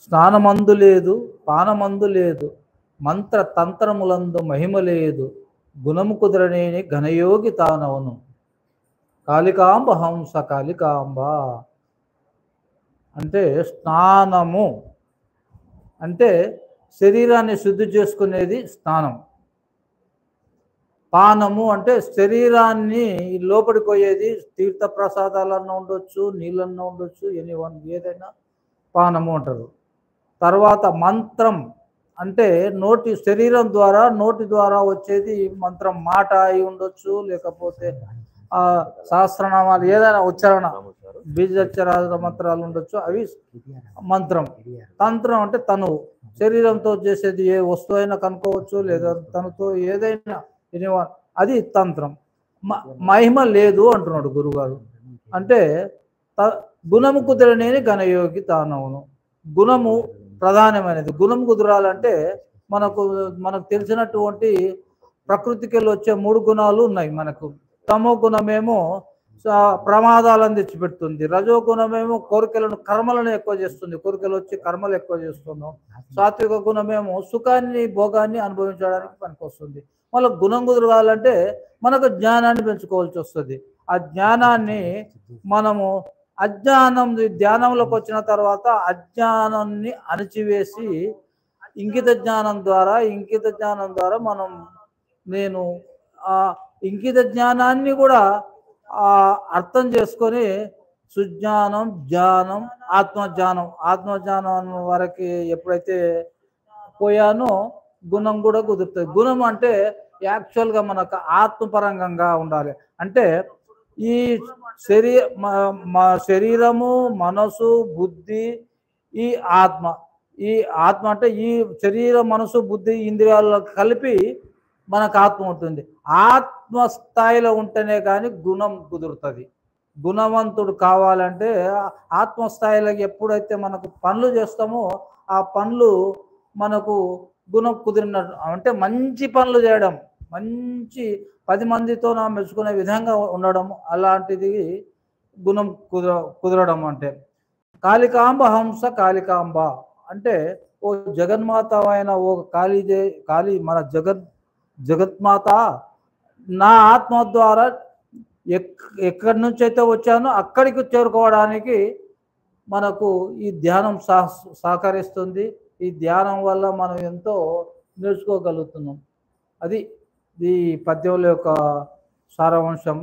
స్నానమందు లేదు, పానమందు లేదు, మంత్ర తంత్రములందు మహిమ లేదు, గుణము కుదరనేని ఘనయోగి తానవును. కాళికాంబ హంస కాళికాంబ అంటే స్నానము అంటే శరీరాన్ని శుద్ధి చేసుకునేది స్నానం. పానము అంటే శరీరాన్ని లోపలికి పోయేది, తీర్థ ప్రసాదాలన్నా ఉండొచ్చు, నీళ్ళన్నా ఉండొచ్చు, ఏదైనా పానము అంటారు. తర్వాత మంత్రం అంటే శరీరం ద్వారా నోటి ద్వారా వచ్చేది మంత్రం, మాట అయి ఉండొచ్చు, లేకపోతే సహస్రనామాలు ఏదైనా ఉచ్చారణ, బీజోచ్చర మంత్రాలు ఉండొచ్చు, అవి మంత్రం. తంత్రం అంటే తను శరీరంతో చేసేది ఏ వస్తువు అయినా కనుక్కోవచ్చు, లేదా తనతో ఏదైనా అది తంత్రం. మహిమ లేదు అంటున్నాడు గురుగారు. అంటే గుణము కుదరనేని ఘనయోగి తానవును. గుణము ప్రధానమైనది. గుణం కుదరాలంటే మనకు తెలిసినటువంటి ప్రకృతికి వెళ్ళి వచ్చే 3 గుణాలు ఉన్నాయి మనకు. తమో గుణమేమో ప్రమాదాలను తెచ్చిపెడుతుంది, రజో గుణమేమో కర్మలను ఎక్కువ చేస్తుంది, కోరికలు వచ్చి కర్మలు ఎక్కువ చేస్తున్నాం. సాత్విక గుణమేమో సుఖాన్ని భోగాన్ని అనుభవించడానికి పనికొస్తుంది. మళ్ళీ గుణం కుదరాలంటే మనకు జ్ఞానాన్ని పెంచుకోవాల్సి వస్తుంది. ఆ జ్ఞానాన్ని మనము ధ్యానంలోకి వచ్చిన తర్వాత అజ్ఞానాన్ని అణచివేసి ఇంకిత జ్ఞానం ద్వారా మనం ఇంకిత జ్ఞానాన్ని కూడా అర్థం చేసుకొని సుజ్ఞానం, జ్ఞానం, ఆత్మజ్ఞానం వరకు ఎప్పుడైతే పోయానో గుణం కూడా కుదురుతుంది. గుణం అంటే యాక్చువల్గా మనకు ఆత్మపరంగా ఉండాలి. అంటే ఈ శరీరము, మనసు, బుద్ధి, ఈ ఆత్మ అంటే ఈ శరీరం, మనసు, బుద్ధి, ఇంద్రియాలు కలిపి మనకు ఆత్మ ఉంటుంది. ఆత్మ స్థాయిలో ఉంటేనే కానీ గుణం కుదురుతుంది. గుణవంతుడు కావాలంటే ఆత్మస్థాయిలో ఎప్పుడైతే మనకు పనులు చేస్తామో ఆ పనులు మనకు గుణం కుదిరినట్టు. అంటే మంచి పనులు చేయడం, మంచి 10 మందితో మెచ్చుకునే విధంగా ఉండడం, అలాంటిది గుణం కుదరడం. అంటే కాళికాంబ హంస కాళికాంబ అంటే ఓ జగన్మాత అయిన ఓ కాళీ మన జగత్మాత నా ఆత్మ ద్వారా ఎక్కడి నుంచి అయితే వచ్చానో అక్కడికి చేరుకోవడానికి మనకు ఈ ధ్యానం సహకరిస్తుంది. ఈ ధ్యానం వల్ల మనం ఎంతో నేర్చుకోగలుగుతున్నాం. అది ఈ పద్యంలో యొక్క సారాంశం.